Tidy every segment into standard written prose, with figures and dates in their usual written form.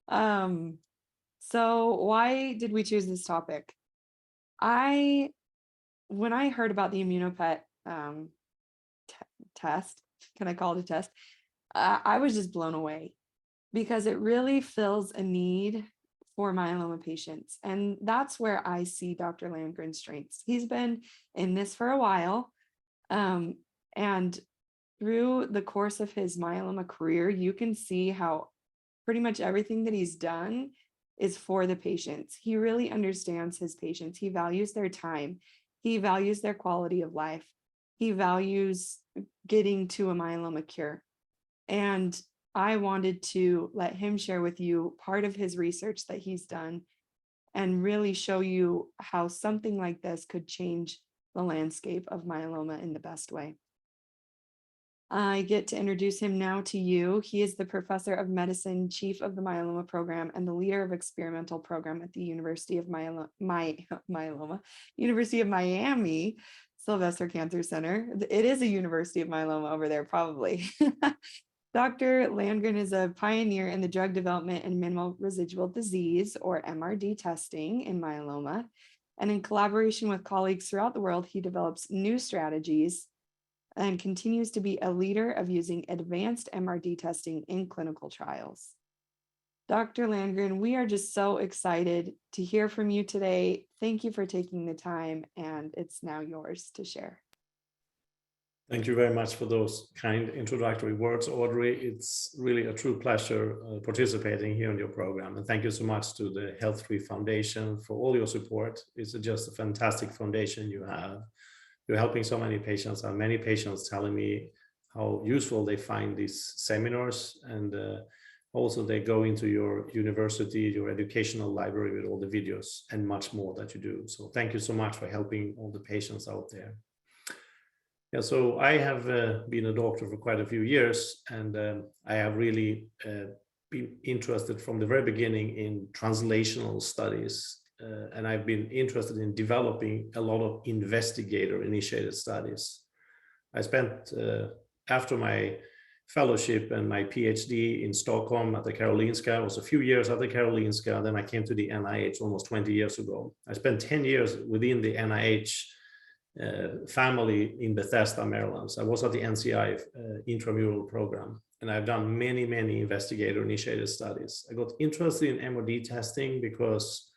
So why did we choose this topic? When I heard about the ImmunoPET test, can I call it a test? I was just blown away because it really fills a need for myeloma patients. And that's where I see Dr. Landgren's strengths. He's been in this for a while. And through the course of his myeloma career, you can see how pretty much everything that he's done is for the patients. He really understands his patients. He values their time. He values their quality of life. He values getting to a myeloma cure. And I wanted to let him share with you part of his research that he's done and really show you how something like this could change the landscape of myeloma in the best way. I get to introduce him now to you. He is the professor of medicine, chief of the myeloma program, and the leader of experimental program at the University of University of Miami Sylvester Cancer Center. It is a University of Myeloma over there, probably. Dr. Landgren is a pioneer in the drug development and minimal residual disease, or MRD testing in myeloma. And in collaboration with colleagues throughout the world, he develops new strategies and continues to be a leader of using advanced MRD testing in clinical trials. Dr. Landgren, we are just so excited to hear from you today. Thank you for taking the time, and it's now yours to share. Thank you very much for those kind introductory words, Audrey. It's really a true pleasure participating here in your program. And thank you so much to the HealthTree Foundation for all your support. It's just a fantastic foundation you have. You're helping so many patients, and many patients telling me how useful they find these seminars, and also they go into your university, your educational library with all the videos and much more that you do. So thank you so much for helping all the patients out there. Yeah, so I have been a doctor for quite a few years, and I have really been interested from the very beginning in translational studies. And I've been interested in developing a lot of investigator-initiated studies. I spent, after my fellowship and my PhD in Stockholm at the Karolinska, I was a few years at the Karolinska, then I came to the NIH almost 20 years ago. I spent 10 years within the NIH family in Bethesda, Maryland. So I was at the NCI intramural program, and I've done many, many investigator-initiated studies. I got interested in MRD testing because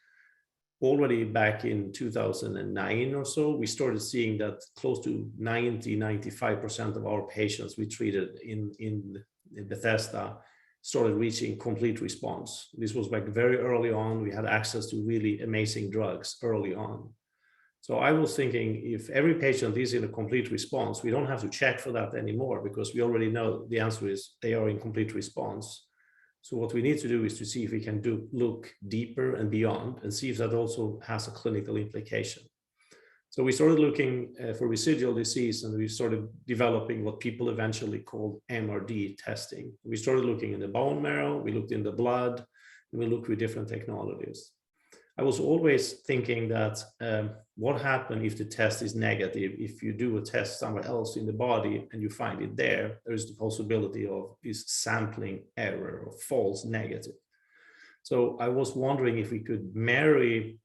already back in 2009 or so, we started seeing that close to 95% of our patients we treated in Bethesda started reaching complete response. This was like very early on. We had access to really amazing drugs early on. So I was thinking, if every patient is in a complete response, we don't have to check for that anymore, because we already know the answer is they are in complete response. So what we need to do is to see if we can look deeper and beyond, and see if that also has a clinical implication. So we started looking for residual disease, and we started developing what people eventually called MRD testing. We started looking in the bone marrow, we looked in the blood, and we looked with different technologies. I was always thinking that what happens if the test is negative? If you do a test somewhere else in the body and you find it there, there is the possibility of this sampling error or false negative. So I was wondering if we could marry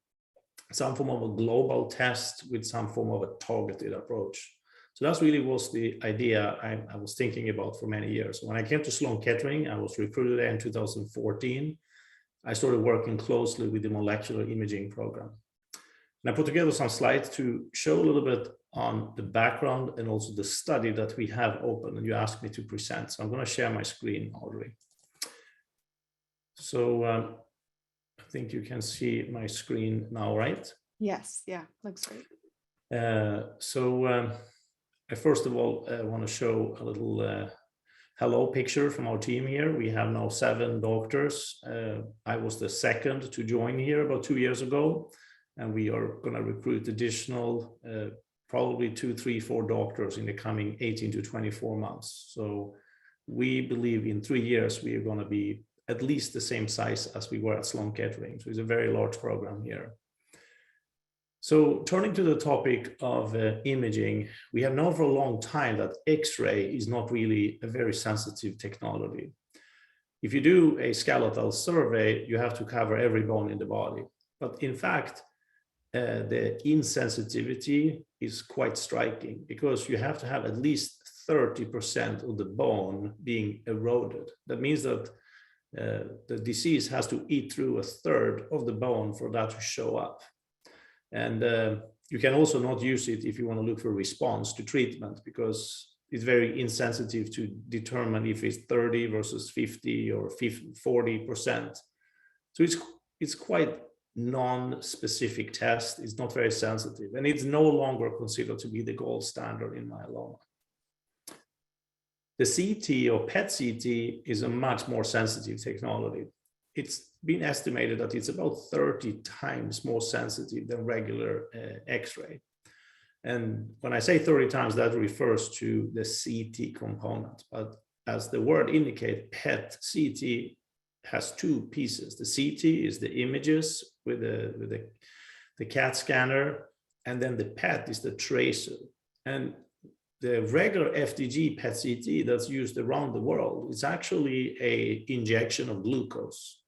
some form of a global test with some form of a targeted approach. So that really was the idea I was thinking about for many years. When I came to Sloan Kettering, I was recruited there in 2014. I started working closely with the molecular imaging program. And I put together some slides to show a little bit on the background and also the study that we have open, and you asked me to present. So I'm going to share my screen, Audrey. So I think you can see my screen now, right? Yes, yeah, looks great. I first of all want to show a little hello picture from our team here. We have now 7 doctors. I was the second to join here about 2 years ago, and we are going to recruit additional probably 2, 3, 4 doctors in the coming 18 to 24 months. So we believe in 3 years we are going to be at least the same size as we were at Sloan Kettering. So it's a very large program here. So turning to the topic of imaging, we have known for a long time that X-ray is not really a very sensitive technology. If you do a skeletal survey, you have to cover every bone in the body. But in fact, the insensitivity is quite striking because you have to have at least 30% of the bone being eroded. That means that the disease has to eat through a third of the bone for that to show up. And you can also not use it if you want to look for response to treatment, because it's very insensitive to determine if it's 30 versus 50 or 40%. So it's quite non-specific test. It's not very sensitive, and it's no longer considered to be the gold standard in myeloma. The CT or PET CT is a much more sensitive technology. It's been estimated that it's about 30 times more sensitive than regular X-ray. And when I say 30 times, that refers to the CT component. But as the word indicates, PET CT has two pieces. The CT is the images with the CAT scanner, and then the PET is the tracer. And the regular FDG PET CT that's used around the world is actually an injection of glucose.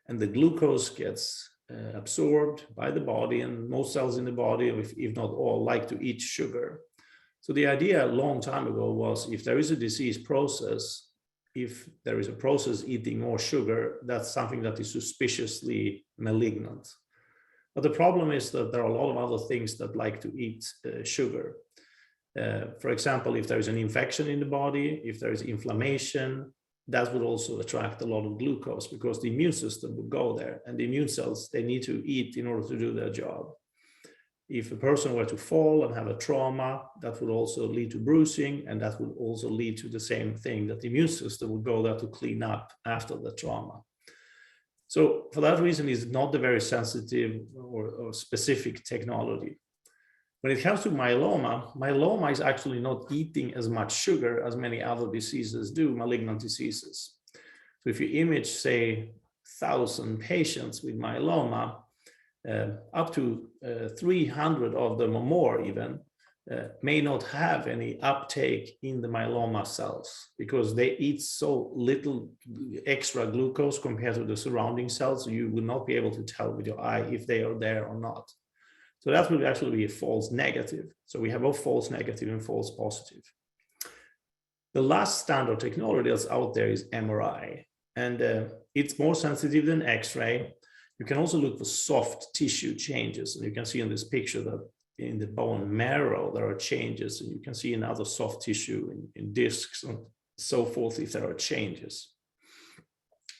And the glucose gets absorbed by the body, and most cells in the body, if not all, like to eat sugar. So the idea a long time ago was, if there is a disease process, if there is a process eating more sugar, that's something that is suspiciously malignant. But the problem is that there are a lot of other things that like to eat sugar. For example, if there is an infection in the body, if there is inflammation, that would also attract a lot of glucose, because the immune system would go there, and the immune cells, they need to eat in order to do their job. If a person were to fall and have a trauma, that would also lead to bruising, and that would also lead to the same thing, that the immune system would go there to clean up after the trauma. So for that reason, it's not a very sensitive or specific technology. When it comes to myeloma, myeloma is actually not eating as much sugar as many other diseases do, malignant diseases. So if you image, say, 1,000 patients with myeloma, up to 300 of them or more even may not have any uptake in the myeloma cells, because they eat so little extra glucose compared to the surrounding cells, so you will not be able to tell with your eye if they are there or not. So that will actually be a false negative. So we have both false negative and false positive. The last standard technology that's out there is MRI, and it's more sensitive than X-ray. You can also look for soft tissue changes, and you can see in this picture that in the bone marrow there are changes, and you can see in other soft tissue in discs and so forth if there are changes.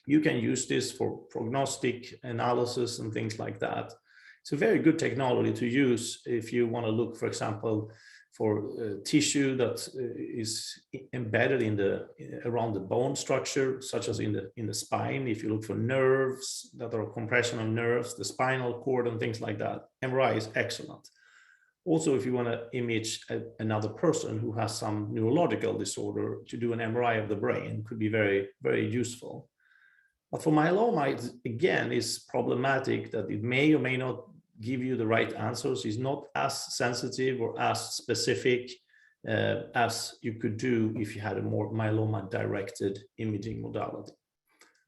You can use this for prognostic analysis and things like that. It's a very good technology to use if you want to look, for example, for tissue that is embedded around the bone structure, such as in the spine. If you look for nerves that are compression of nerves, the spinal cord and things like that, MRI is excellent. Also, if you want to image another person who has some neurological disorder, to do an MRI of the brain could be very, very useful. But for myeloma, it again is problematic that it may or may not give you the right answers. It's not as sensitive or as specific as you could do if you had a more myeloma-directed imaging modality.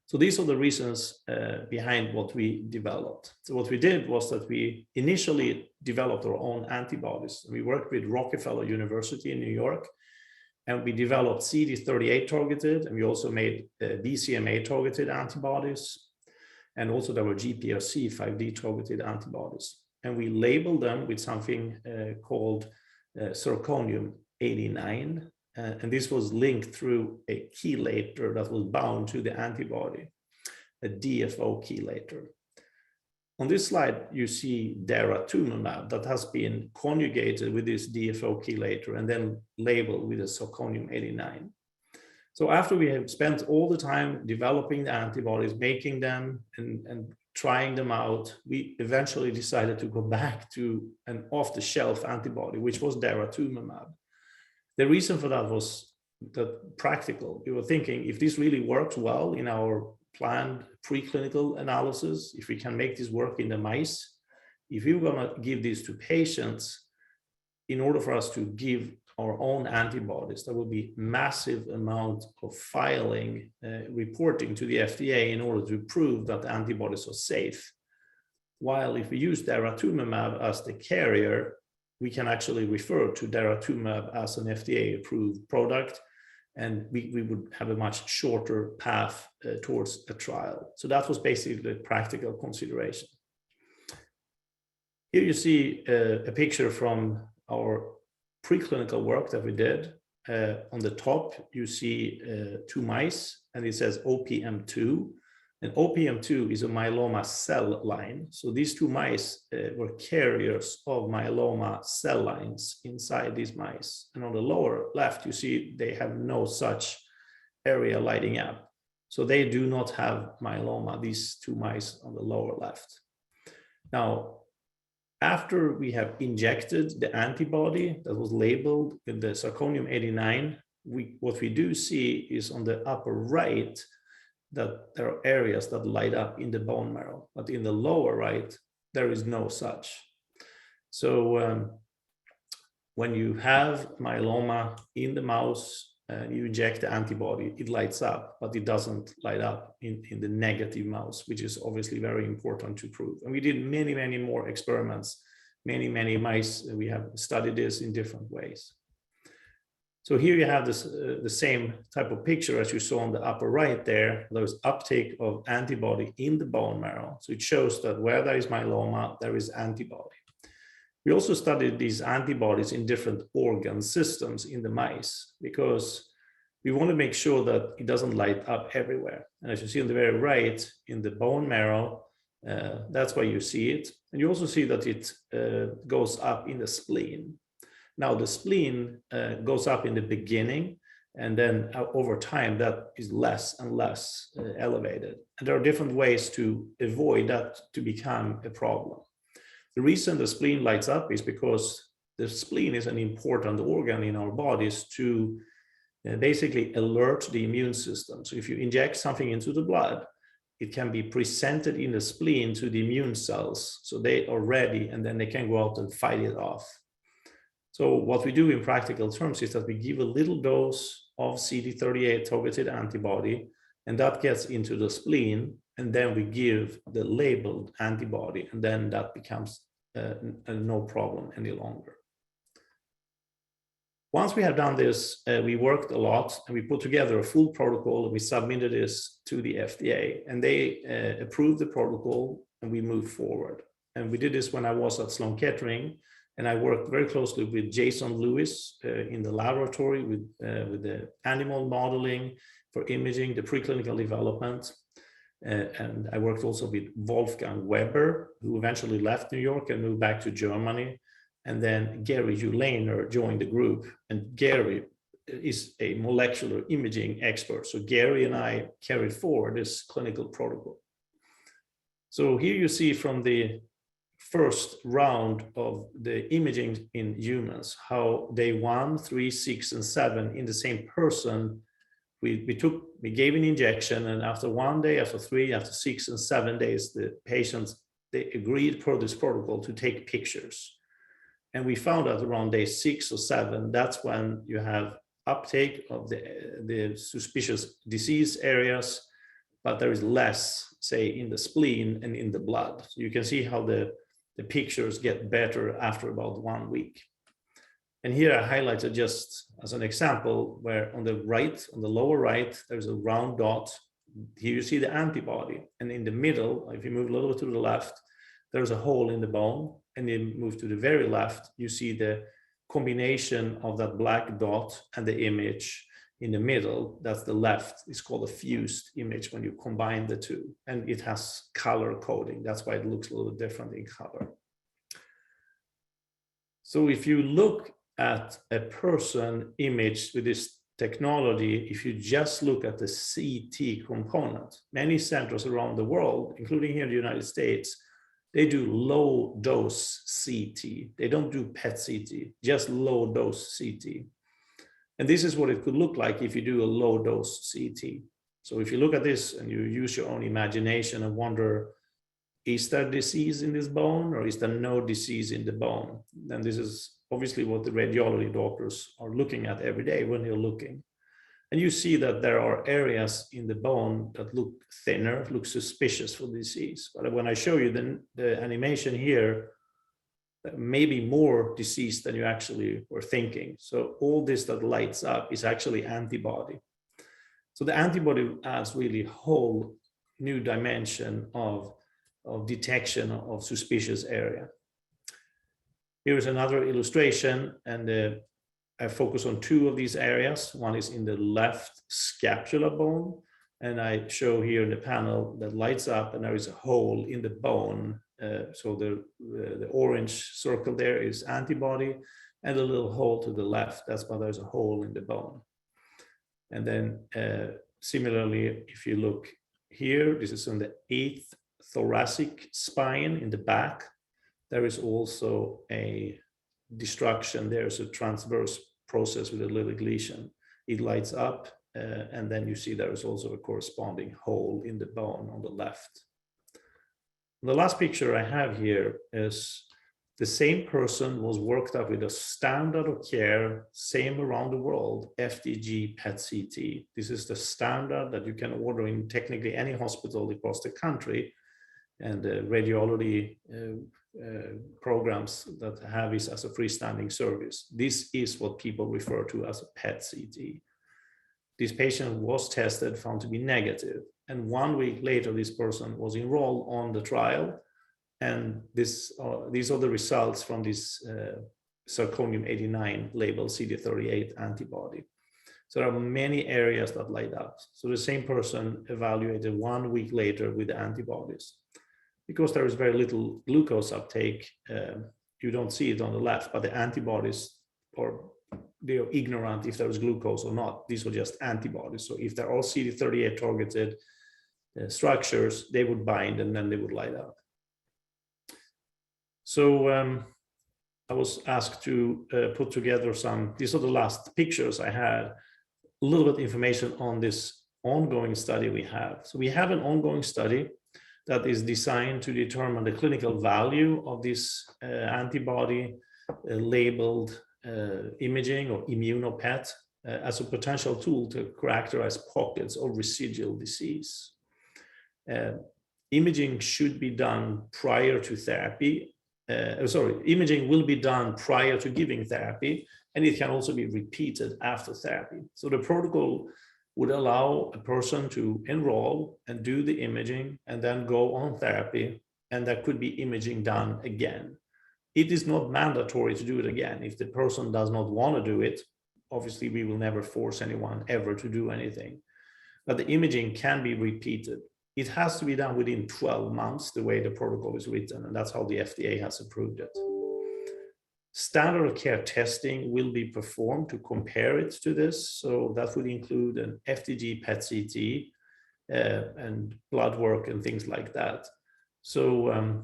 So these are the reasons behind what we developed. So what we did was that we initially developed our own antibodies. We worked with Rockefeller University in New York, and we developed CD38-targeted, and we also made BCMA-targeted antibodies. And also there were GPRC 5D-targeted antibodies. And we labeled them with something called zirconium-89. And this was linked through a chelator that was bound to the antibody, a DFO chelator. On this slide, you see Zr-daratumumab that has been conjugated with this DFO chelator and then labeled with a zirconium-89. So after we have spent all the time developing the antibodies, making them and trying them out, we eventually decided to go back to an off-the-shelf antibody, which was Zr-daratumumab. The reason for that was that practical. We were thinking, if this really works well in our planned preclinical analysis, if we can make this work in the mice, if we were going to give this to patients, in order for us to give our own antibodies, there will be massive amount of filing, reporting to the FDA in order to prove that the antibodies are safe. While if we use daratumumab as the carrier, we can actually refer to daratumumab as an FDA-approved product, and we would have a much shorter path towards a trial. So that was basically the practical consideration. Here you see a picture from our preclinical work that we did. On the top, you see 2 mice, and it says OPM2. And OPM2 is a myeloma cell line. So these 2 mice were carriers of myeloma cell lines inside these mice. And on the lower left, you see they have no such area lighting up. So they do not have myeloma, these 2 mice on the lower left. Now, after we have injected the antibody that was labeled with the zirconium 89, what we do see is on the upper right that there are areas that light up in the bone marrow, but in the lower right, there is no such. So when you have myeloma in the mouse, you inject the antibody, it lights up, but it doesn't light up in the negative mouse, which is obviously very important to prove. And we did many, many more experiments, many mice. We have studied this in different ways. So here you have this, the same type of picture as you saw on the upper right there. There was uptake of antibody in the bone marrow. So it shows that where there is myeloma, there is antibody. We also studied these antibodies in different organ systems in the mice because we want to make sure that it doesn't light up everywhere. And as you see on the very right, in the bone marrow, that's where you see it. And you also see that it goes up in the spleen. Now the spleen goes up in the beginning, and then over time that is less and less elevated. And there are different ways to avoid that to become a problem. The reason the spleen lights up is because the spleen is an important organ in our bodies to basically alert the immune system. So if you inject something into the blood, it can be presented in the spleen to the immune cells, so they are ready, and then they can go out and fight it off. So what we do in practical terms is that we give a little dose of CD38-targeted antibody, and that gets into the spleen, and then we give the labeled antibody, and then that becomes no problem any longer. Once we have done this, we worked a lot, and we put together a full protocol, and we submitted this to the FDA, and they approved the protocol, and we moved forward. And we did this when I was at Sloan Kettering, and I worked very closely with Jason Lewis in the laboratory with the animal modeling for imaging, the preclinical development. And I worked also with Wolfgang Weber, who eventually left New York and moved back to Germany. And then Gary Ulaner joined the group. And Gary is a molecular imaging expert. So Gary and I carried forward this clinical protocol. So here you see from the first round of the imaging in humans, how day 1, 3, 6, and 7 in the same person, we gave an injection, and after 1 day, after 3, after 6 and 7 days, the patients, they agreed per this protocol to take pictures. And we found out around day 6 or 7, that's when you have uptake of the suspicious disease areas, but there is less, say, in the spleen and in the blood. So you can see how the pictures get better after about 1 week. And here I highlighted just as an example where on the right, on the lower right, there's a round dot. Here you see the antibody. And in the middle, if you move a little bit to the left, there's a hole in the bone. And then move to the very left, you see the combination of that black dot and the image in the middle. That's the left. It's called a fused image when you combine the two. And it has color coding. That's why it looks a little different in color. So if you look at a person imaged with this technology, if you just look at the CT component, many centers around the world, including here in the United States, they do low dose CT. They don't do PET CT, just low dose CT. And this is what it could look like if you do a low dose CT. So if you look at this and you use your own imagination and wonder, is there disease in this bone or is there no disease in the bone? And this is obviously what the radiology doctors are looking at every day when they're looking. And you see that there are areas in the bone that look thinner, look suspicious for disease. But when I show you the animation here, maybe more disease than you actually were thinking. So all this that lights up is actually antibody. So the antibody adds really whole new dimension of detection of suspicious area. Here is another illustration, and I focus on two of these areas. One is in the left scapula bone, and I show here in the panel that lights up and there is a hole in the bone. So the orange circle there is antibody, and a little hole to the left, that's why there's a hole in the bone. And then similarly, if you look here, this is on the 8th thoracic spine in the back. There is also a destruction. There's a transverse process with a little lesion. It lights up, and then you see there is also a corresponding hole in the bone on the left. The last picture I have here is the same person was worked up with a standard of care, same around the world, FDG PET-CT. This is the standard that you can order in technically any hospital across the country, and radiology programs that have this as a freestanding service. This is what people refer to as a PET-CT. This patient was tested, found to be negative, and 1 week later, this person was enrolled on the trial, and these are the results from this zirconium-89 labeled CD38 antibody. So there are many areas that light up. So the same person evaluated 1 week later with the antibodies. Because there is very little glucose uptake, you don't see it on the left, but the antibodies, or they are ignorant if there is glucose or not. These are just antibodies. So if they're all CD38 targeted structures, they would bind and then they would light up. So I was asked to put together these are the last pictures I had, a little bit of information on this ongoing study we have. So we have an ongoing study that is designed to determine the clinical value of this antibody labeled imaging or ImmunoPET as a potential tool to characterize pockets of residual disease. Imaging should be done prior to therapy. Imaging will be done prior to giving therapy, and it can also be repeated after therapy. So the protocol would allow a person to enroll and do the imaging and then go on therapy, and there could be imaging done again. It is not mandatory to do it again. If the person does not want to do it, obviously we will never force anyone ever to do anything, but the imaging can be repeated. It has to be done within 12 months, the way the protocol is written, and that's how the FDA has approved it. Standard of care testing will be performed to compare it to this. So that would include an FDG PET-CT and blood work and things like that. So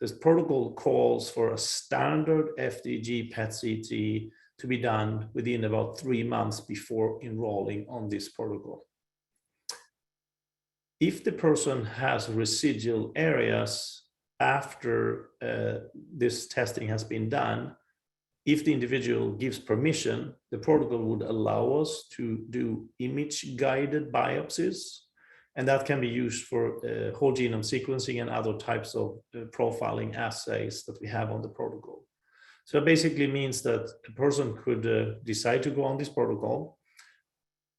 this protocol calls for a standard FDG PET-CT to be done within about 3 months before enrolling on this protocol. If the person has residual areas after this testing has been done, if the individual gives permission, the protocol would allow us to do image-guided biopsies, and that can be used for whole genome sequencing and other types of profiling assays that we have on the protocol. So it basically means that a person could decide to go on this protocol,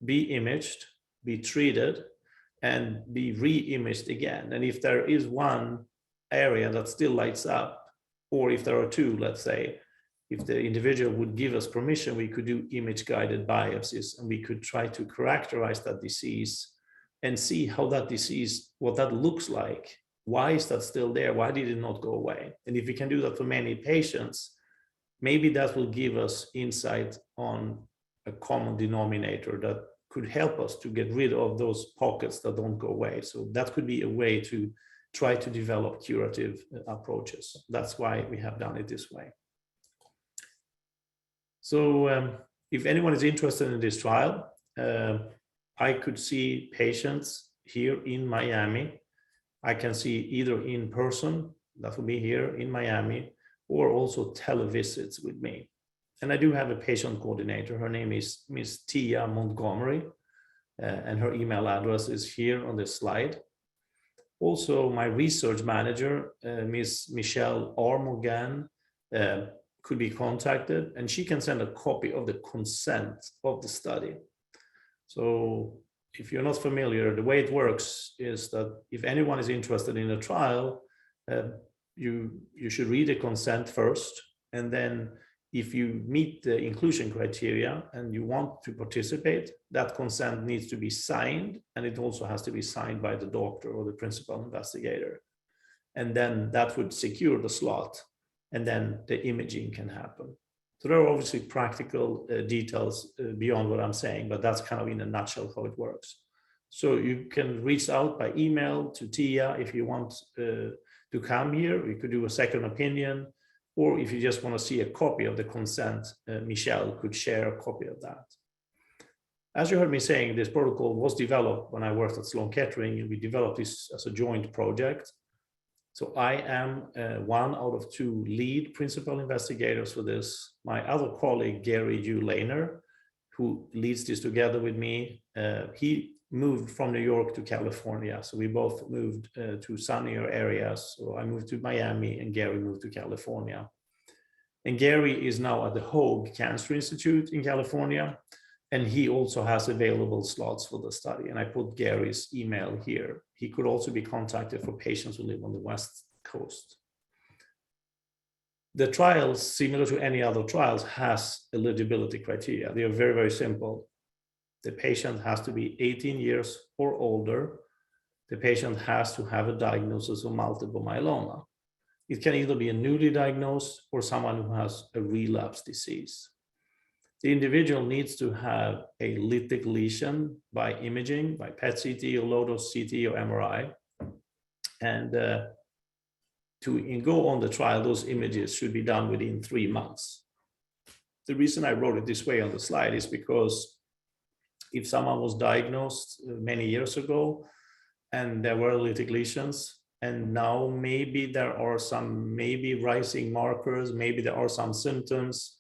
be imaged, be treated, and be re-imaged again. And if there is one area that still lights up, or if there are two, let's say, if the individual would give us permission, we could do image-guided biopsies, and we could try to characterize that disease and see how that disease, what that looks like. Why is that still there? Why did it not go away? And if we can do that for many patients, maybe that will give us insight on a common denominator that could help us to get rid of those pockets that don't go away. So that could be a way to try to develop curative approaches. That's why we have done it this way. So if anyone is interested in this trial, I could see patients here in Miami I can see either in person, that will be here in Miami, or also televisits with me. And I do have a patient coordinator. Her name is Miss Tia Montgomery, and her email address is here on this slide. Also, my research manager, Miss Michelle R. Morgan, could be contacted, and she can send a copy of the consent of the study. So if you're not familiar, the way it works is that if anyone is interested in a trial, you should read the consent first, and then if you meet the inclusion criteria and you want to participate, that consent needs to be signed, and it also has to be signed by the doctor or the principal investigator. And then that would secure the slot, and then the imaging can happen. So there are obviously practical details beyond what I'm saying, but that's kind of in a nutshell how it works. So you can reach out by email to Tia if you want to come here. We could do a second opinion, or if you just want to see a copy of the consent, Michelle could share a copy of that. As you heard me saying, this protocol was developed when I worked at Sloan Kettering, and we developed this as a joint project. So I am one out of two lead principal investigators for this. My other colleague, Gary U. Lehner, who leads this together with me, he moved from New York to California. So we both moved to sunnier areas. So I moved to Miami and Gary moved to California. And Gary is now at the Hoag Cancer Institute in California. And he also has available slots for the study. And I put Gary's email here. He could also be contacted for patients who live on the West Coast. The trials, similar to any other trials, has eligibility criteria. They are very, very simple. The patient has to be 18 years or older. The patient has to have a diagnosis of multiple myeloma. It can either be a newly diagnosed or someone who has a relapse disease. The individual needs to have a lytic lesion by imaging, by PET CT or low-dose CT or MRI. And to go on the trial, those images should be done within 3 months. The reason I wrote it this way on the slide is because if someone was diagnosed many years ago and there were lytic lesions, and now maybe there are some rising markers, maybe there are some symptoms,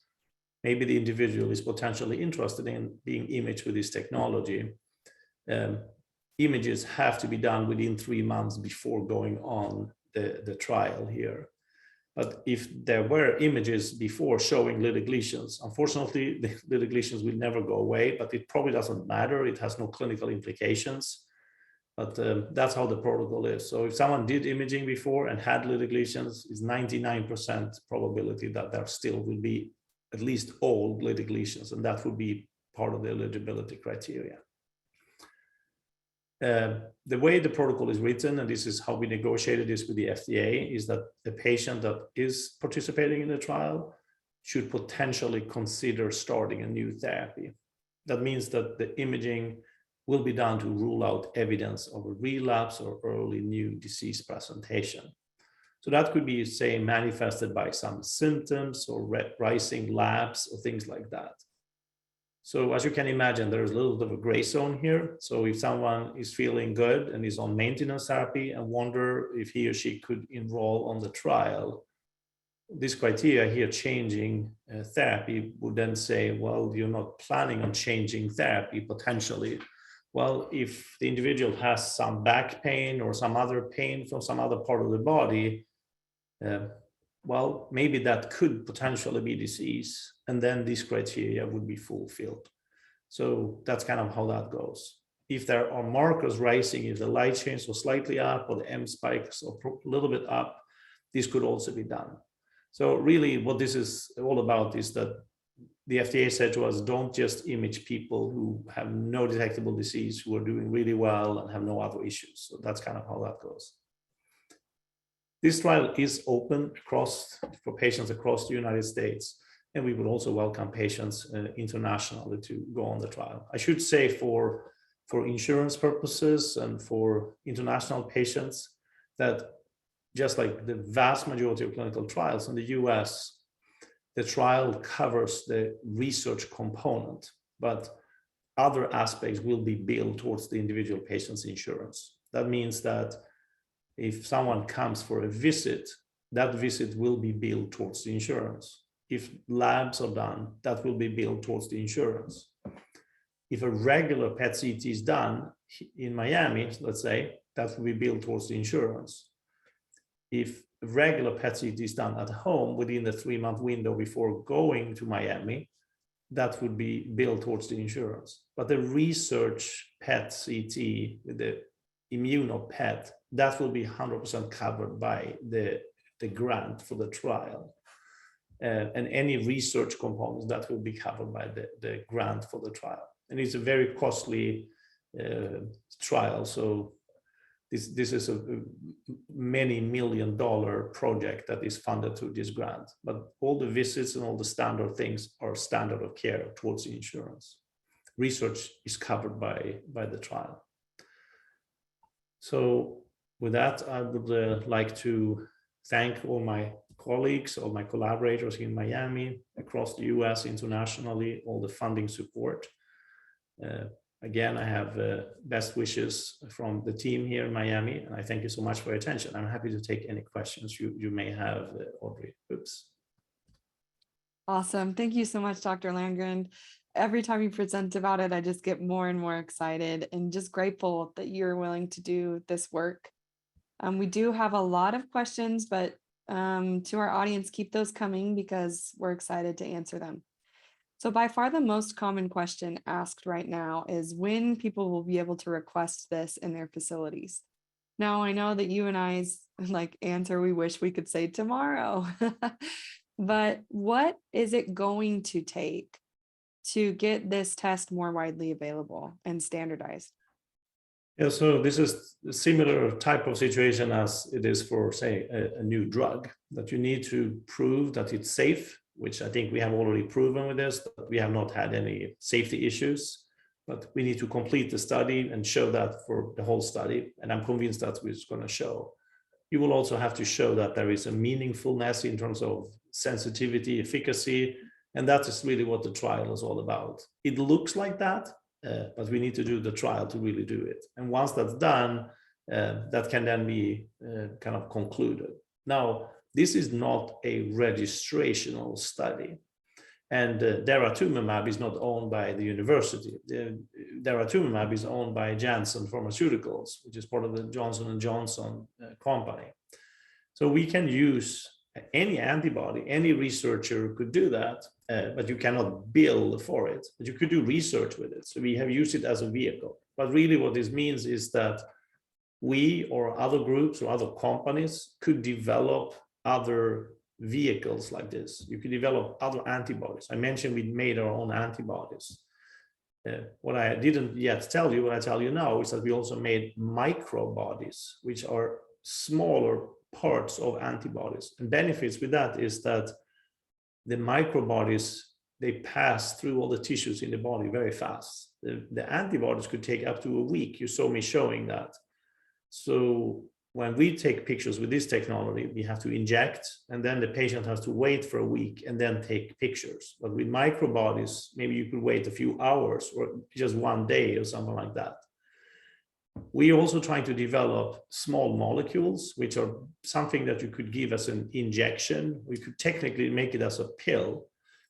maybe the individual is potentially interested in being imaged with this technology. Images have to be done within 3 months before going on the trial here. But if there were images before showing lytic lesions, unfortunately, the lytic lesions will never go away, but it probably doesn't matter. It has no clinical implications. But that's how the protocol is. So if someone did imaging before and had lytic lesions, it's 99% probability that there still will be at least all lytic lesions, and that would be part of the eligibility criteria. The way the protocol is written, and this is how we negotiated this with the FDA, is that the patient that is participating in the trial should potentially consider starting a new therapy. That means that the imaging will be done to rule out evidence of a relapse or early new disease presentation. So that could be, say, manifested by some symptoms or rising labs or things like that. So as you can imagine, there's a little bit of a gray zone here. So if someone is feeling good and is on maintenance therapy and wonder if he or she could enroll on the trial, this criteria here, changing therapy, would then say, well, you're not planning on changing therapy potentially. Well, if the individual has some back pain or some other pain from some other part of the body, well, maybe that could potentially be disease, and then these criteria would be fulfilled. So that's kind of how that goes. If there are markers rising, if the light chains are slightly up or the M spikes are a little bit up, this could also be done. So really what this is all about is that the FDA said to us, don't just image people who have no detectable disease, who are doing really well and have no other issues. So that's kind of how that goes. This trial is open for patients across the United States, and we would also welcome patients internationally to go on the trial. I should say for insurance purposes and for international patients that just like the vast majority of clinical trials in the US, the trial covers the research component, but other aspects will be billed towards the individual patient's insurance. That means that if someone comes for a visit, that visit will be billed towards the insurance. If labs are done, that will be billed towards the insurance. If a regular PET CT is done in Miami, let's say, that will be billed towards the insurance. If regular PET CT is done at home within the 3-month window before going to Miami, that would be billed towards the insurance. But the research PET CT with the ImmunoPET, that will be 100% covered by the grant for the trial. And any research components that will be covered by the grant for the trial. And it's a very costly trial. So this is a many $million project that is funded through this grant. But all the visits and all the standard things are standard of care towards the insurance. Research is covered by the trial. So with that, I would like to thank all my colleagues, all my collaborators in Miami, across the US, internationally, all the funding support. Again, I have best wishes from the team here in Miami, and I thank you so much for your attention. I'm happy to take any questions you may have, Audrey. Oops. Awesome. Thank you so much, Dr. Landgren. Every time you present about it, I just get more and more excited and just grateful that you're willing to do this work. We do have a lot of questions, but to our audience, keep those coming because we're excited to answer them. So by far the most common question asked right now is when people will be able to request this in their facilities. Now, I know that you and I's answer, we wish we could say tomorrow, but what is it going to take to get this test more widely available and standardized? Yeah, so this is a similar type of situation as it is for, say, a new drug, that you need to prove that it's safe, which I think we have already proven with this, that we have not had any safety issues, but we need to complete the study and show that for the whole study. And I'm convinced that's what it's going to show. You will also have to show that there is a meaningfulness in terms of sensitivity, efficacy, and that is really what the trial is all about. It looks like that, but we need to do the trial to really do it. And once that's done, that can then be kind of concluded. Now, this is not a registrational study. And Zr-daratumumab is not owned by the university. Zr-daratumumab is owned by Janssen Pharmaceuticals, which is part of the Johnson & Johnson company. So we can use any antibody, any researcher could do that, but you cannot bill for it. But you could do research with it. So we have used it as a vehicle. But really what this means is that we or other groups or other companies could develop other vehicles like this. You could develop other antibodies. I mentioned we made our own antibodies. What I didn't yet tell you, what I tell you now, is that we also made microbodies, which are smaller parts of antibodies. And benefits with that is that the microbodies, they pass through all the tissues in the body very fast. The antibodies could take up to a week. You saw me showing that. So when we take pictures with this technology, we have to inject, and then the patient has to wait for a week and then take pictures. But with microbodies, maybe you could wait a few hours or just one day or something like that. We are also trying to develop small molecules, which are something that you could give as an injection. We could technically make it as a pill.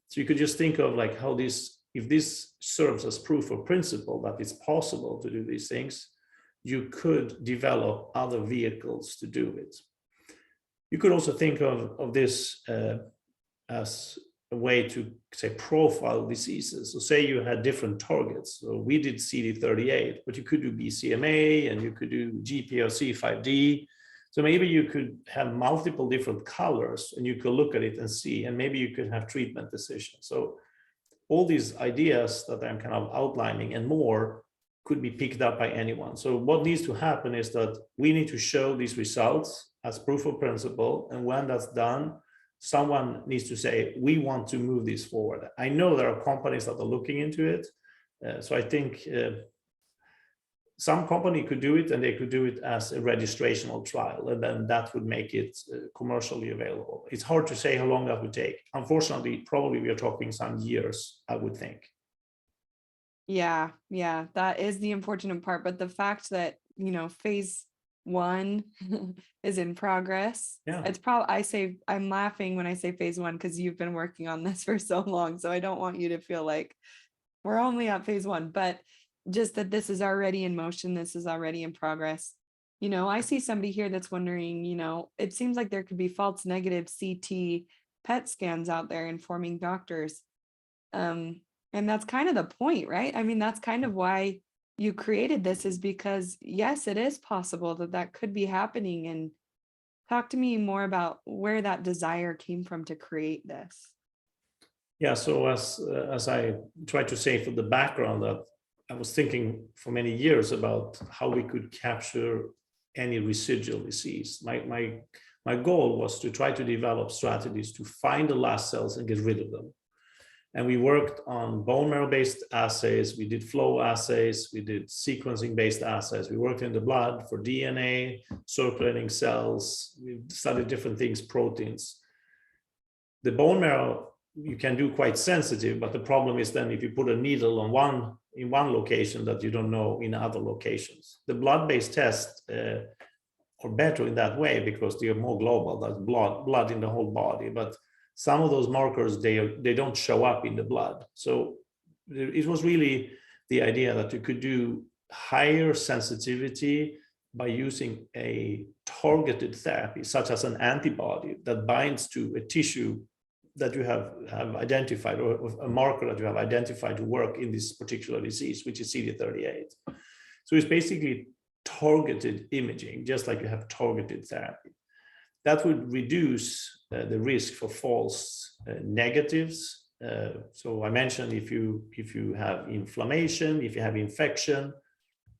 So you could just think of like how this, if this serves as proof of principle that it's possible to do these things, you could develop other vehicles to do it. You could also think of this as a way to, say, profile diseases. So say you had different targets. So we did CD38, but you could do BCMA and you could do GPRC5D. So maybe you could have multiple different colors and you could look at it and see, and maybe you could have treatment decisions. So all these ideas that I'm kind of outlining and more could be picked up by anyone. So what needs to happen is that we need to show these results as proof of principle. And when that's done, someone needs to say, we want to move this forward. I know there are companies that are looking into it. So I think some company could do it and they could do it as a registrational trial, and then that would make it commercially available. It's hard to say how long that would take. Unfortunately, probably we are talking some years, I would think. Yeah, that is the unfortunate part. But the fact that, phase one is in progress. Yeah. It's probably, I'm laughing when I say phase one because you've been working on this for so long. So I don't want you to feel like we're only at phase one, but just that this is already in motion. This is already in progress. I see somebody here that's wondering, it seems like there could be false negative CT PET scans out there informing doctors. And that's kind of the point, right? I mean, that's kind of why you created this, is because yes, it is possible that could be happening. And talk to me more about where that desire came from to create this. Yeah, so as I tried to say for the background, that I was thinking for many years about how we could capture any residual disease. My goal was to try to develop strategies to find the last cells and get rid of them. And we worked on bone marrow-based assays, we did flow assays, we did sequencing-based assays, we worked in the blood for DNA, circulating cells, we studied different things, proteins. The bone marrow you can do quite sensitive, but the problem is then if you put a needle on in one location that you don't know in other locations. The blood-based tests are better in that way because they are more global, that's blood in the whole body, but some of those markers, they don't show up in the blood. So it was really the idea that you could do higher sensitivity by using a targeted therapy, such as an antibody that binds to a tissue that you have identified, or a marker that you have identified to work in this particular disease, which is CD38. So it's basically targeted imaging, just like you have targeted therapy. That would reduce the risk for false negatives. So I mentioned if you have inflammation, if you have infection,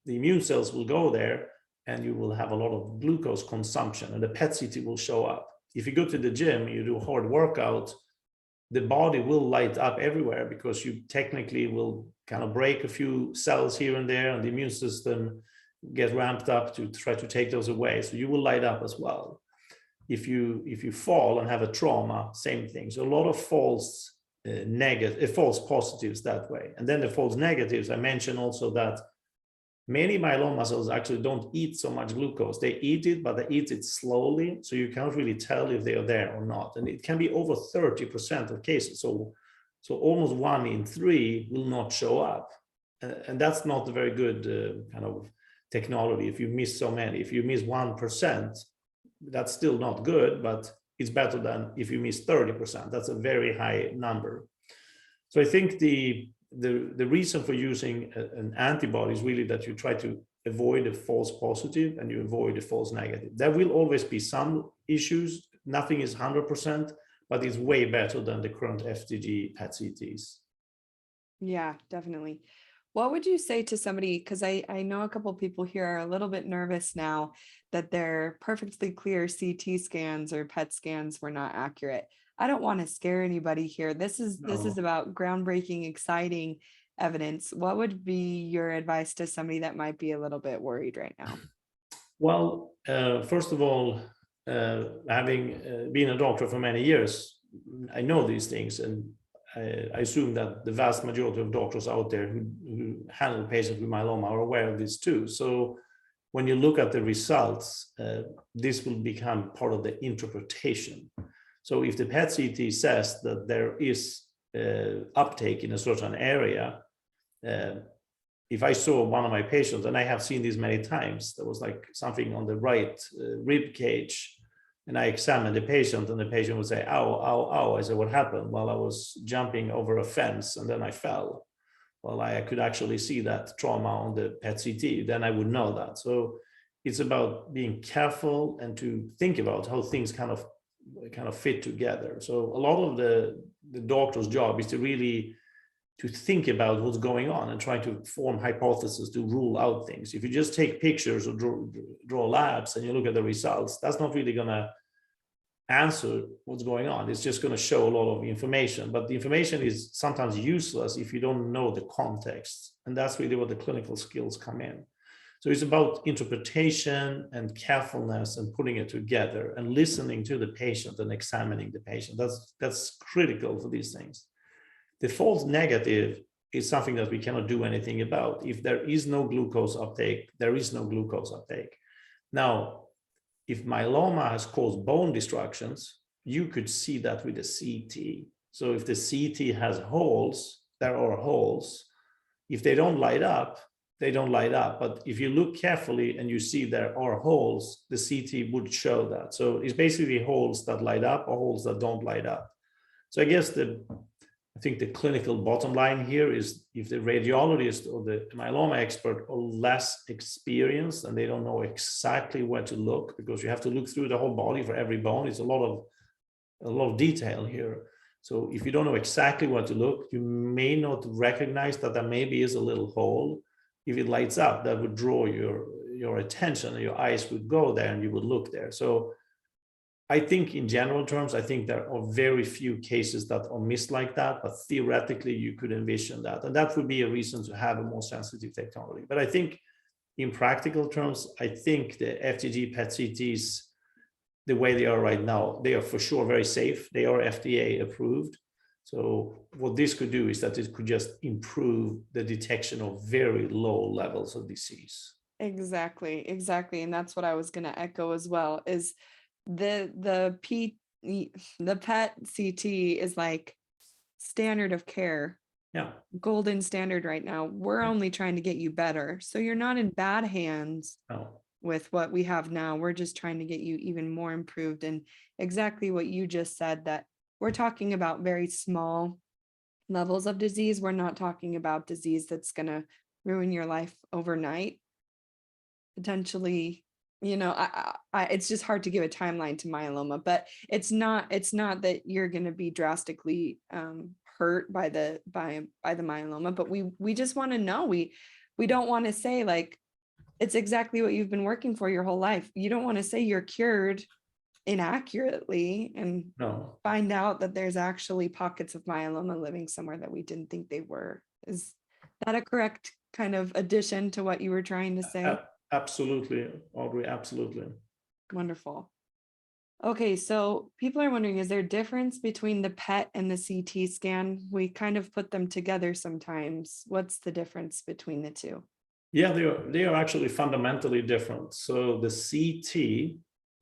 the immune cells will go there and you will have a lot of glucose consumption and the PET CT will show up. If you go to the gym, you do a hard workout, the body will light up everywhere because you technically will kind of break a few cells here and there and the immune system get ramped up to try to take those away. So you will light up as well. If you fall and have a trauma, same thing. So a lot of false false positives that way. And then the false negatives, I mentioned also that many myeloma cells actually don't eat so much glucose. They eat it, but they eat it slowly. So you can't really tell if they are there or not. And it can be over 30% of cases. So almost 1 in 3 will not show up. And that's not a very good kind of technology. If you miss so many, if you miss 1%, that's still not good, but it's better than if you miss 30%. That's a very high number. So I think the reason for using an antibody is really that you try to avoid a false positive and you avoid a false negative. There will always be some issues. Nothing is 100%, but it's way better than the current FDG PET CTs. Yeah, definitely. What would you say to somebody, because I know a couple of people here are a little bit nervous now that their perfectly clear CT scans or PET scans were not accurate. I don't want to scare anybody here. This is about groundbreaking, exciting evidence. What would be your advice to somebody that might be a little bit worried right now? Well, first of all, having been a doctor for many years, I know these things, and I assume that the vast majority of doctors out there who handle patients with myeloma are aware of this too. So when you look at the results, this will become part of the interpretation. So if the PET CT says that there is uptake in a certain area, if I saw one of my patients, and I have seen this many times, there was like something on the right rib cage, and I examined the patient and the patient would say, ow, ow, ow. I said, what happened? Well, I was jumping over a fence and then I fell. Well, I could actually see that trauma on the PET CT, then I would know that. So it's about being careful and to think about how things kind of fit together. So a lot of the doctor's job is to really to think about what's going on and try to form hypotheses to rule out things. If you just take pictures or draw labs and you look at the results, that's not really going to answer what's going on. It's just going to show a lot of information, but the information is sometimes useless if you don't know the context. And that's really where the clinical skills come in. So it's about interpretation and carefulness and putting it together and listening to the patient and examining the patient. That's critical for these things. The false negative is something that we cannot do anything about. If there is no glucose uptake, there is no glucose uptake. Now, if myeloma has caused bone destructions, you could see that with the CT. So if the CT has holes, there are holes. If they don't light up, they don't light up. But if you look carefully and you see there are holes, the CT would show that. So it's basically holes that light up or holes that don't light up. So I guess I think the clinical bottom line here is if the radiologist or the myeloma expert are less experienced and they don't know exactly where to look, because you have to look through the whole body for every bone. It's a lot of detail here. So if you don't know exactly where to look, you may not recognize that there maybe is a little hole. If it lights up, that would draw your attention and your eyes would go there and you would look there. So I think in general terms, I think there are very few cases that are missed like that, but theoretically you could envision that. And that would be a reason to have a more sensitive technology. But I think in practical terms, I think the FDG PET CTs, the way they are right now, they are for sure very safe. They are FDA approved. So what this could do is that it could just improve the detection of very low levels of disease. Exactly. And that's what I was going to echo as well, is the PET CT is like standard of care. Yeah. Golden standard right now. We're only trying to get you better. So you're not in bad hands. No. With what we have now. We're just trying to get you even more improved. And exactly what you just said, that we're talking about very small levels of disease. We're not talking about disease that's going to ruin your life overnight. Potentially, it's just hard to give a timeline to myeloma, but it's not that you're going to be drastically hurt by the myeloma, but we just want to know, we don't want to say like, it's exactly what you've been working for your whole life. You don't want to say you're cured inaccurately and find out that there's actually pockets of myeloma living somewhere that we didn't think they were. Is that a correct kind of addition to what you were trying to say? Absolutely, Audrey, absolutely. Wonderful. Okay, so people are wondering, is there a difference between the PET and the CT scan? We kind of put them together sometimes. What's the difference between the two? Yeah, they are actually fundamentally different. So the CT,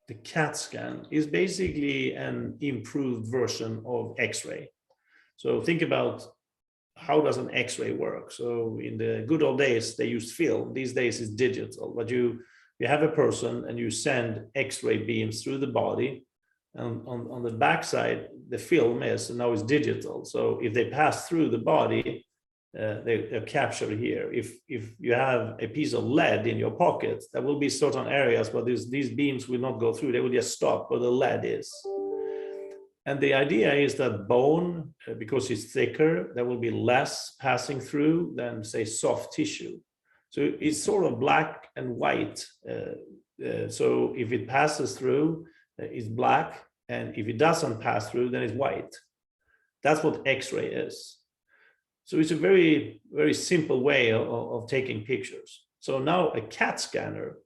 the CAT scan, is basically an improved version of X-ray. So think about how does an X-ray work? So in the good old days, they used film. These days it's digital, but you have a person and you send X-ray beams through the body. And on the backside, the film is, and now it's digital. So if they pass through the body, they're captured here. If you have a piece of lead in your pocket, there will be certain areas where these beams will not go through. They will just stop where the lead is. And the idea is that bone, because it's thicker, there will be less passing through than, say, soft tissue. So it's sort of black and white. So if it passes through, it's black. And if it doesn't pass through, then it's white. That's what X-ray is. So it's a very, very simple way of taking pictures. So now a CAT scanner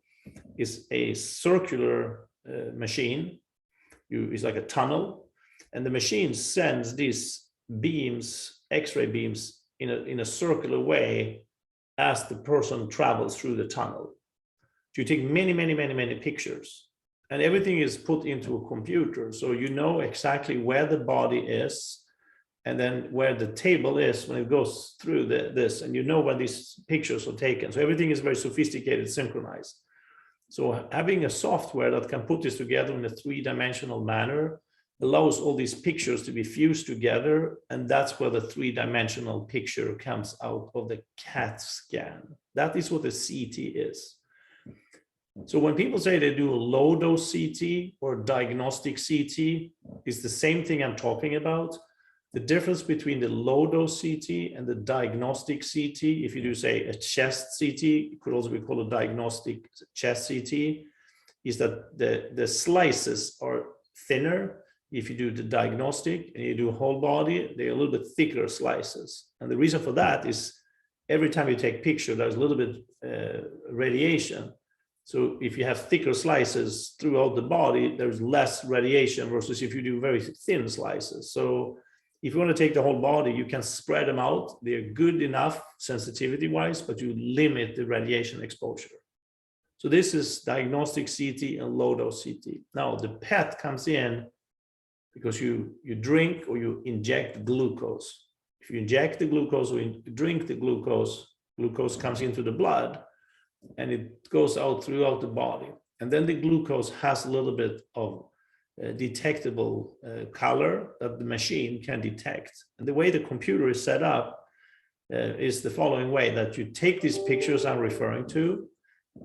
is a circular machine. It's like a tunnel. And the machine sends these beams, X-ray beams, in a circular way as the person travels through the tunnel. So you take many pictures, and everything is put into a computer. So you know exactly where the body is, and then where the table is when it goes through this, and you know when these pictures are taken. So everything is very sophisticated, synchronized. So having a software that can put this together in a three-dimensional manner allows all these pictures to be fused together, and that's where the three-dimensional picture comes out of the CAT scan. That is what the CT is. So when people say they do a low-dose CT or diagnostic CT, it's the same thing I'm talking about. The difference between the low-dose CT and the diagnostic CT, if you do, say, a chest CT, it could also be called a diagnostic chest CT, is that the slices are thinner. If you do the diagnostic and you do whole body, they're a little bit thicker slices. And the reason for that is every time you take picture, there's a little bit radiation. So if you have thicker slices throughout the body, there's less radiation versus if you do very thin slices. So if you want to take the whole body, you can spread them out. They're good enough sensitivity-wise, but you limit the radiation exposure. So this is diagnostic CT and low-dose CT. Now the PET comes in because you drink or you inject glucose. If you inject the glucose or you drink the glucose, glucose comes into the blood and it goes out throughout the body. And then the glucose has a little bit of detectable color that the machine can detect. And the way the computer is set up is the following way, that you take these pictures I'm referring to,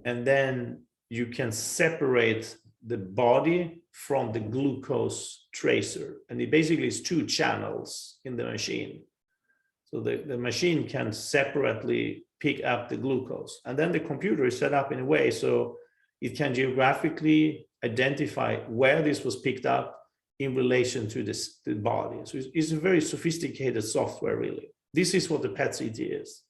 and then you can separate the body from the glucose tracer. And it basically is two channels in the machine. So the machine can separately pick up the glucose. And then the computer is set up in a way so it can geographically identify where this was picked up in relation to the body. So it's a very sophisticated software, really. This is what the PET-CT is.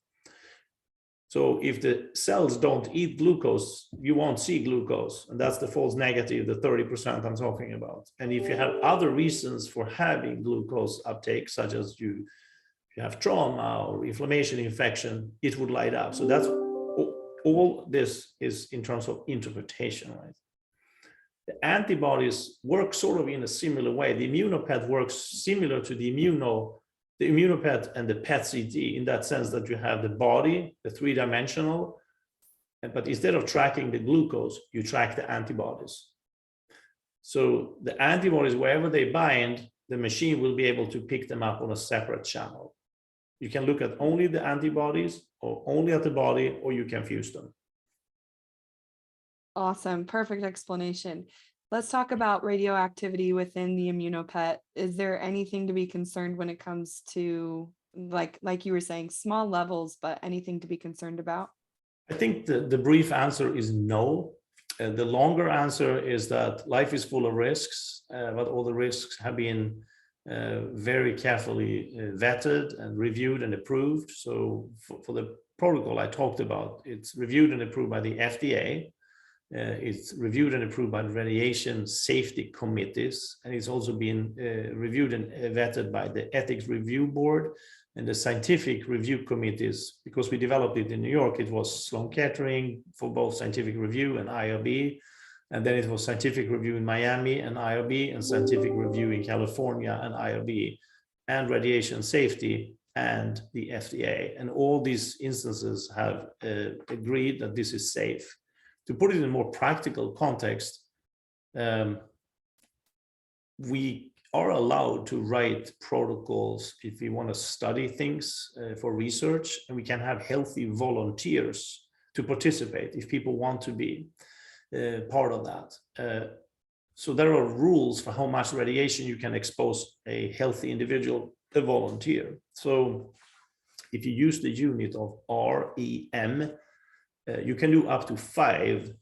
So if the cells don't eat glucose, you won't see glucose. And that's the false negative, the 30% I'm talking about. And if you have other reasons for having glucose uptake, such as you have trauma or inflammation, infection, it would light up. So that's all this is in terms of interpretation, right? The antibodies work sort of in a similar way. The ImmunoPET works similar to the ImmunoPET and the PET-CT in that sense that you have the body, the three-dimensional, but instead of tracking the glucose, you track the antibodies. So the antibodies, wherever they bind, the machine will be able to pick them up on a separate channel. You can look at only the antibodies or only at the body, or you can fuse them. Awesome. Perfect explanation. Let's talk about radioactivity within the ImmunoPET. Is there anything to be concerned when it comes to, like you were saying, small levels, but anything to be concerned about? I think the brief answer is no. The longer answer is that life is full of risks, but all the risks have been very carefully vetted and reviewed and approved. So for the protocol I talked about, it's reviewed and approved by the FDA. It's reviewed and approved by the radiation safety committees, and it's also been reviewed and vetted by the ethics review board and the scientific review committees. Because we developed it in New York, it was Sloan Kettering for both scientific review and IRB, and then it was scientific review in Miami and IRB, and scientific review in California and IRB, and radiation safety and the FDA. And all these instances have agreed that this is safe. To put it in a more practical context, we are allowed to write protocols if we want to study things for research, and we can have healthy volunteers to participate if people want to be part of that. So there are rules for how much radiation you can expose a healthy individual, a volunteer. So if you use the unit of REM, you can do up to 5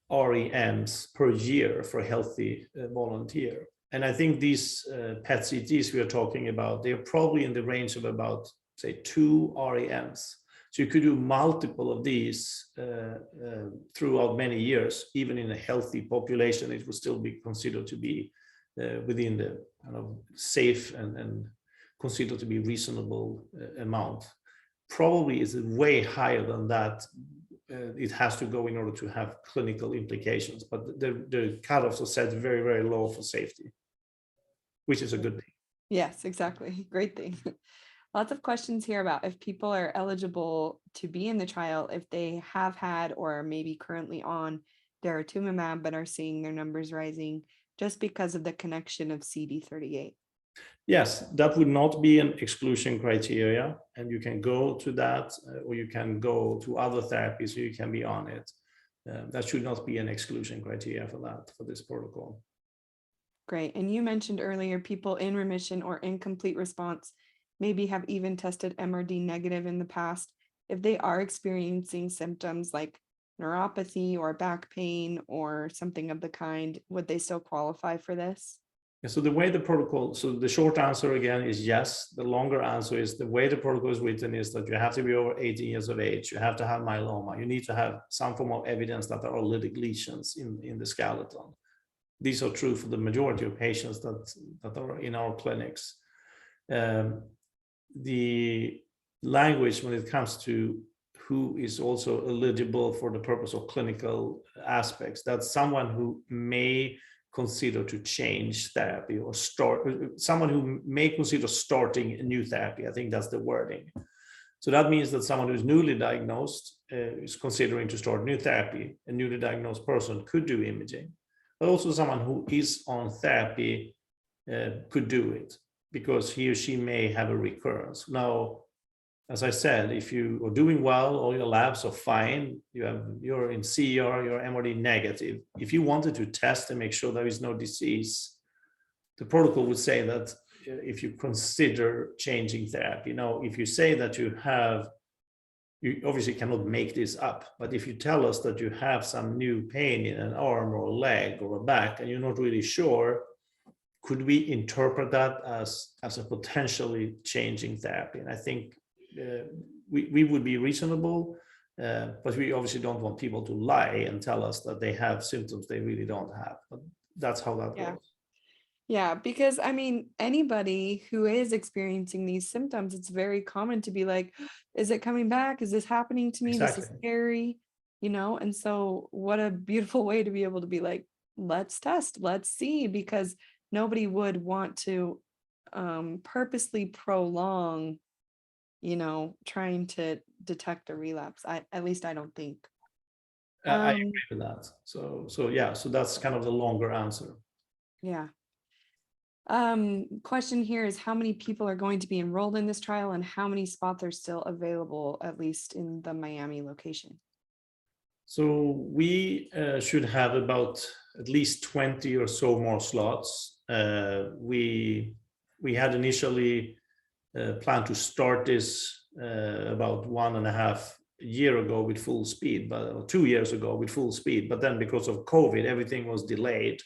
REMs per year for a healthy volunteer. And I think these PET-CTs we are talking about, they're probably in the range of about, say, 2 REMs. So you could do multiple of these throughout many years. Even in a healthy population, it would still be considered to be within the kind of safe and considered to be reasonable amount. Probably is way higher than that. It has to go in order to have clinical implications, but the cutoffs are set very, very low for safety, which is a good thing. Yes, exactly. Great thing. Lots of questions here about if people are eligible to be in the trial, if they have had or maybe currently on daratumumab, but are seeing their numbers rising just because of the connection of CD38. Yes, that would not be an exclusion criteria, and you can go to that, or you can go to other therapies, so you can be on it. That should not be an exclusion criteria for that, for this protocol. Great. And you mentioned earlier, people in remission or incomplete response maybe have even tested MRD negative in the past. If they are experiencing symptoms like neuropathy or back pain or something of the kind, would they still qualify for this? Yeah, so the way the protocol, so the short answer again is yes. The longer answer is the way the protocol is written is that you have to be over 18 years of age. You have to have myeloma. You need to have some form of evidence that there are lytic lesions in the skeleton. These are true for the majority of patients that are in our clinics. The language when it comes to who is also eligible for the purpose of clinical aspects. That's someone who may consider to change therapy or someone who may consider starting a new therapy. I think that's the wording. So that means that someone who's newly diagnosed is considering to start new therapy. A newly diagnosed person could do imaging, but also someone who is on therapy could do it because he or she may have a recurrence. Now, as I said, if you are doing well, all your labs are fine, you're in CR, you're MRD negative. If you wanted to test and make sure there is no disease, the protocol would say that if you consider changing therapy. Now, if you say that you obviously cannot make this up, but if you tell us that you have some new pain in an arm or a leg or a back and you're not really sure, could we interpret that as a potentially changing therapy? And I think we would be reasonable, but we obviously don't want people to lie and tell us that they have symptoms they really don't have. But that's how that goes. Yeah, because I mean, anybody who is experiencing these symptoms, it's very common to be like, is it coming back? Is this happening to me? Exactly. This is scary, and so what a beautiful way to be able to be like, let's test, let's see, because nobody would want to purposely prolong, trying to detect a relapse. At least I don't think. I agree with that. So yeah, so that's kind of the longer answer. Yeah. Question here is how many people are going to be enrolled in this trial and how many spots are still available, at least in the Miami location? So we should have about at least 20 or so more slots. We had initially planned to start this about 1.5 years ago with full speed, or 2 years ago with full speed. But then because of COVID, everything was delayed.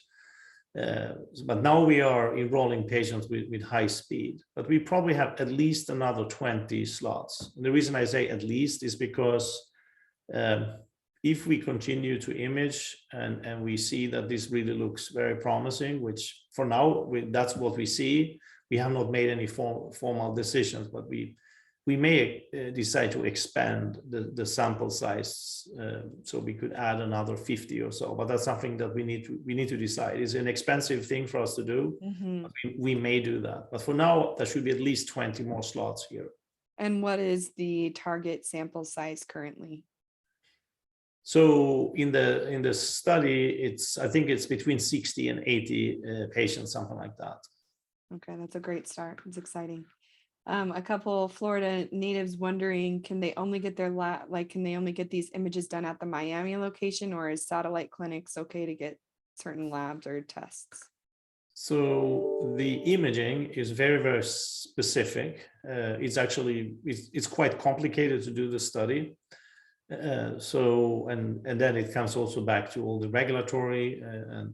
But now we are enrolling patients with high speed, but we probably have at least another 20 slots. And the reason I say at least is because if we continue to image and we see that this really looks very promising, which for now, that's what we see. We have not made any formal decisions, but we may decide to expand the sample size, so we could add another 50 or so. But that's something that we need to decide. It's an expensive thing for us to do. Mm-hmm. But we may do that. But for now, there should be at least 20 more slots here. And what is the target sample size currently? So in the study, I think it's between 60 and 80 patients, something like that. Okay, that's a great start. It's exciting. A couple Florida natives wondering, can they only get can they only get these images done at the Miami location, or is satellite clinics okay to get certain labs or tests? So the imaging is very, very specific. It's quite complicated to do the study. And then it comes also back to all the regulatory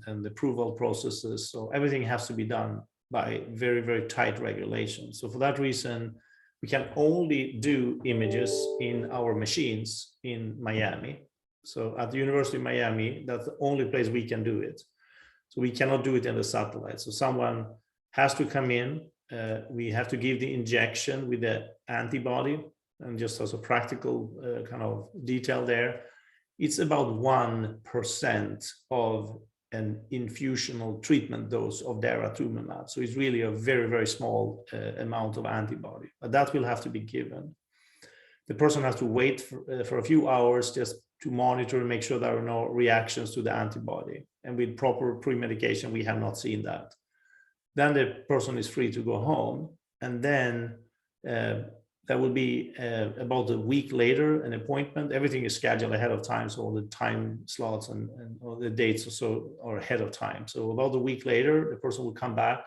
and the approval processes. So everything has to be done by very, very tight regulations. So for that reason, we can only do images in our machines in Miami. So at the University of Miami, that's the only place we can do it. So we cannot do it in the satellite. So someone has to come in. We have to give the injection with the antibody. And just as a practical kind of detail there, it's about 1% of an infusional treatment dose of Zr-daratumumab. So it's really a very, very small amount of antibody, but that will have to be given. The person has to wait for a few hours just to monitor and make sure there are no reactions to the antibody. And with proper pre-medication, we have not seen that. Then the person is free to go home. And then there will be about a week later an appointment. Everything is scheduled ahead of time, so all the time slots and all the dates also are ahead of time. So about a week later, the person will come back,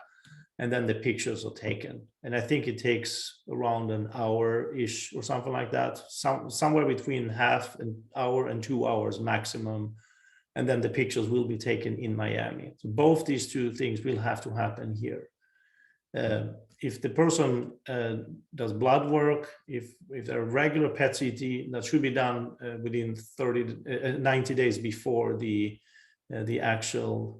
and then the pictures are taken. And I think it takes around an hour-ish or something like that, somewhere between half an hour and 2 hours maximum. And then the pictures will be taken in Miami. So both these two things will have to happen here. If the person does blood work, if there are regular PET CT, that should be done within 90 days before the actual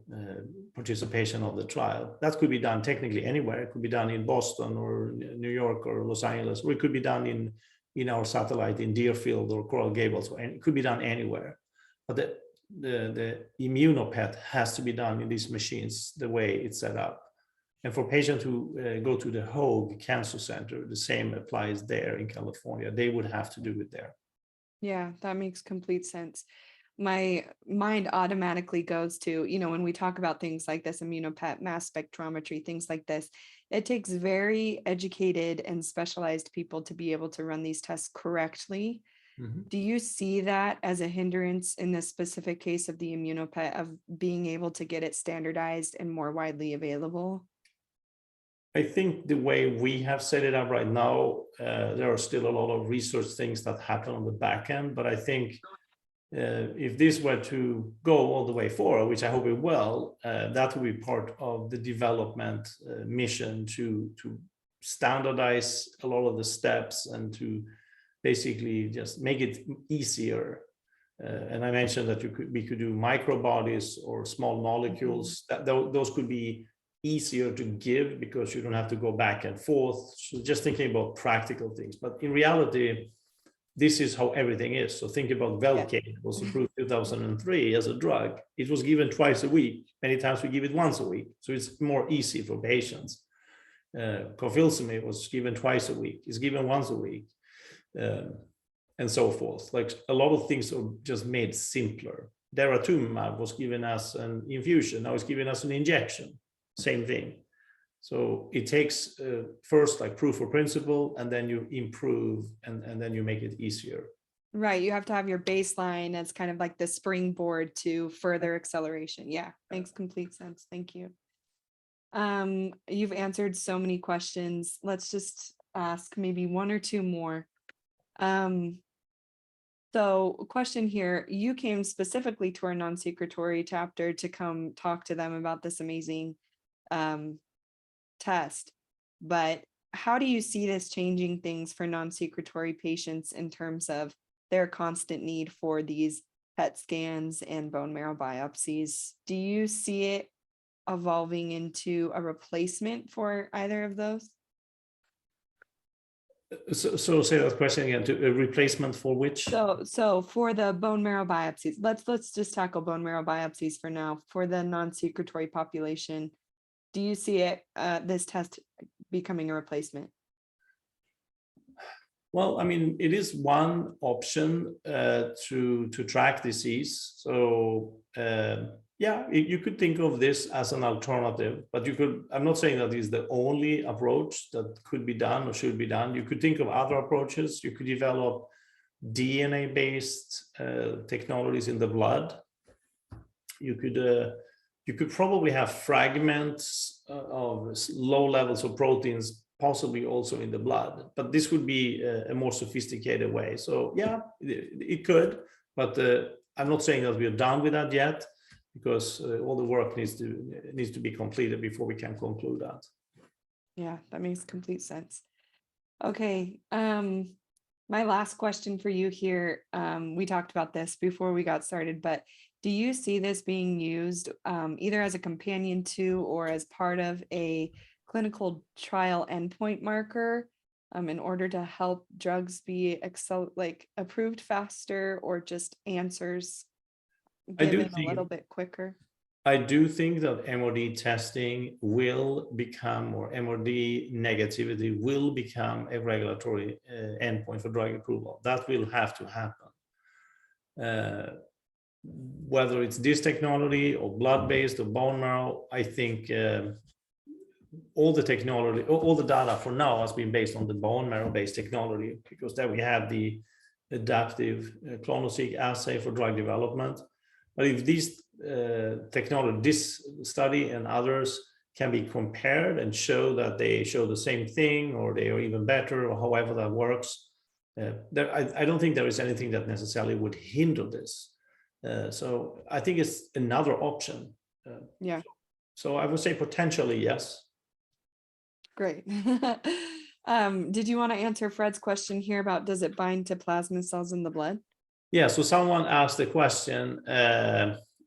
participation of the trial. That could be done technically anywhere. It could be done in Boston or New York or Los Angeles, or it could be done in our satellite in Deerfield or Coral Gables, and it could be done anywhere. But the ImmunoPET has to be done in these machines the way it's set up. And for patients who go to the Hoag Cancer Center, the same applies there in California. They would have to do it there. Yeah, that makes complete sense. My mind automatically goes to, when we talk about things like this, ImmunoPET, mass spectrometry, things like this, it takes very educated and specialized people to be able to run these tests correctly. Mm-hmm. Do you see that as a hindrance in this specific case of the ImmunoPET of being able to get it standardized and more widely available? I think the way we have set it up right now, there are still a lot of research things that happen on the back end, but I think if this were to go all the way forward, which I hope it will, that will be part of the development mission to standardize a lot of the steps and to basically just make it easier. And I mentioned that we could do microbodies or small molecules. Those could be easier to give because you don't have to go back and forth. So just thinking about practical things, but in reality, this is how everything is. So think about Velcade. It was approved 2003 as a drug. It was given twice a week. Many times we give it once a week. So it's more easy for patients. Cofilzomib was given twice a week. It's given once a week. And so forth. Like a lot of things are just made simpler. Zr-daratumumab was given as an infusion. Now it's given as an injection. Same thing. So it takes first like proof of principle, and then you improve, and then you make it easier. Right. You have to have your baseline as kind of like the springboard to further acceleration. Yeah, makes complete sense. Thank you. You've answered so many questions. Let's just ask maybe one or two more. So question here, you came specifically to our non-secretory chapter to come talk to them about this amazing test, but how do you see this changing things for non-secretory patients in terms of their constant need for these PET scans and bone marrow biopsies? Do you see it evolving into a replacement for either of those? So say that question again. To a replacement for which? So for the bone marrow biopsies, let's just tackle bone marrow biopsies for now. For the non-secretory population, do you see it this test becoming a replacement? Well, I mean, it is one option to track disease. So yeah, you could think of this as an alternative, but you could, I'm not saying that is the only approach that could be done or should be done. You could think of other approaches. You could develop DNA-based technologies in the blood. You could probably have fragments of low levels of proteins, possibly also in the blood, but this would be a more sophisticated way. So yeah, it could, but I'm not saying that we're done with that yet, because all the work needs to be completed before we can conclude that. Yeah, that makes complete sense. Okay, my last question for you here, we talked about this before we got started, but do you see this being used either as a companion to or as part of a clinical trial endpoint marker in order to help drugs be approved faster, or just answers given a little bit quicker? I do think that MRD testing will become, or MRD negativity will become, a regulatory endpoint for drug approval. That will have to happen. Whether it's this technology or blood-based or bone marrow, I think all the technology, all the data for now has been based on the bone marrow-based technology, because there we have the adaptive clonoSEQ assay for drug development. But if these technology, this study and others, can be compared and show that they show the same thing, or they are even better, or however that works, I don't think there is anything that necessarily would hinder this. So I think it's another option. Yeah. So I would say potentially yes. Great. Did you want to answer Fred's question here about, does it bind to plasma cells in the blood? Yeah, so someone asked the question,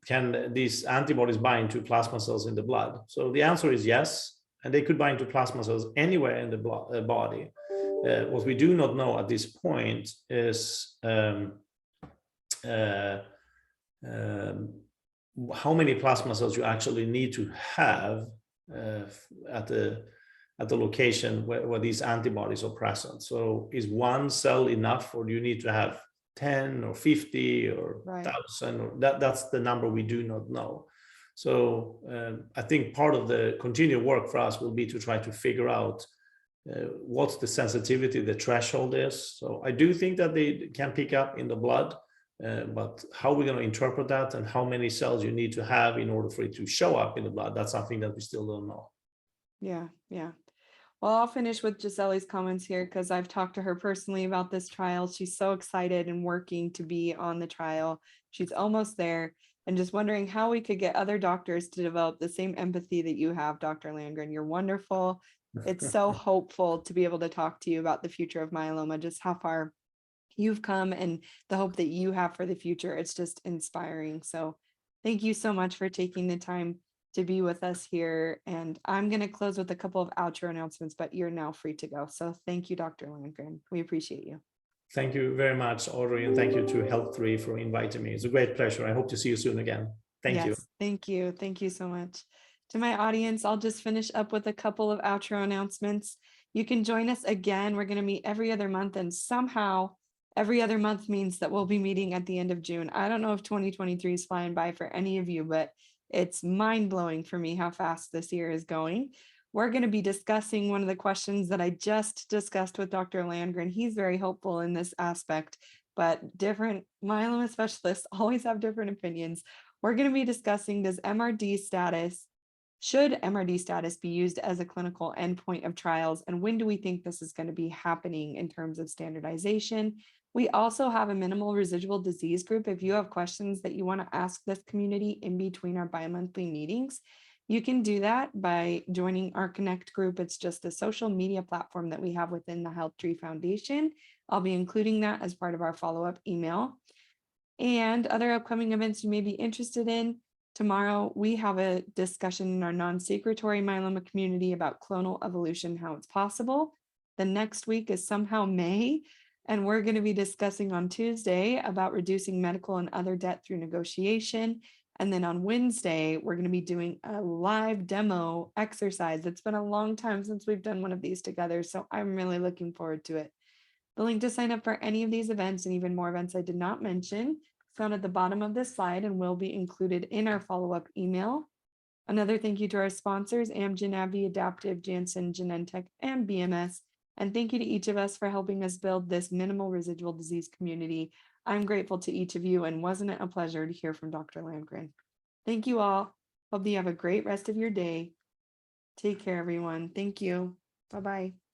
can these antibodies bind to plasma cells in the blood? So the answer is yes, and they could bind to plasma cells anywhere in the body. What we do not know at this point is how many plasma cells you actually need to have at the location where these antibodies are present. So is one cell enough, or do you need to have 10 or 50 or 1,000? Or that's the number we do not know. So I think part of the continued work for us will be to try to figure out what the sensitivity, the threshold is. So I do think that they can pick up in the blood, but how we're going to interpret that and how many cells you need to have in order for it to show up in the blood, that's something that we still don't know. Yeah, yeah. Well, I'll finish with Giselle's comments here because I've talked to her personally about this trial. She's so excited and working to be on the trial. She's almost there, and just wondering how we could get other doctors to develop the same empathy that you have, Dr. Landgren. You're wonderful. It's so hopeful to be able to talk to you about the future of myeloma, just how far you've come and the hope that you have for the future. It's just inspiring. So thank you so much for taking the time to be with us here. And I'm going to close with a couple of outro announcements, but you're now free to go. So thank you, Dr. Landgren. We appreciate you. Thank you very much, Audrey, and thank you to HealthTree for inviting me. It's a great pleasure. I hope to see you soon again. Thank you. Thank you. Thank you so much. To my audience, I'll just finish up with a couple of outro announcements. You can join us again. We're going to meet every other month, and somehow every other month means that we'll be meeting at the end of June. I don't know if 2023 is flying by for any of you, but it's mind-blowing for me how fast this year is going. We're going to be discussing one of the questions that I just discussed with Dr. Landgren. He's very hopeful in this aspect, but different myeloma specialists always have different opinions. We're going to be discussing, should MRD status be used as a clinical endpoint of trials, and when do we think this is going to be happening in terms of standardization? We also have a minimal residual disease group. If you have questions that you want to ask this community in between our bi-monthly meetings, you can do that by joining our Connect group. It's just a social media platform that we have within the HealthTree Foundation. I'll be including that as part of our follow-up email. And other upcoming events you may be interested in. Tomorrow, we have a discussion in our non-secretory myeloma community about clonal evolution, how it's possible. The next week is somehow May, and we're going to be discussing on Tuesday about reducing medical and other debt through negotiation. And then on Wednesday, we're going to be doing a live demo exercise. It's been a long time since we've done one of these together, so I'm really looking forward to it. The link to sign up for any of these events and even more events I did not mention is found at the bottom of this slide and will be included in our follow-up email. Another thank you to our sponsors, Amgen, AbbVie, Adaptive, Janssen, Genentech, and BMS. And thank you to each of us for helping us build this minimal residual disease community. I'm grateful to each of you, and wasn't it a pleasure to hear from Dr. Landgren. Thank you all. Hope you have a great rest of your day. Take care, everyone. Thank you. Bye-bye.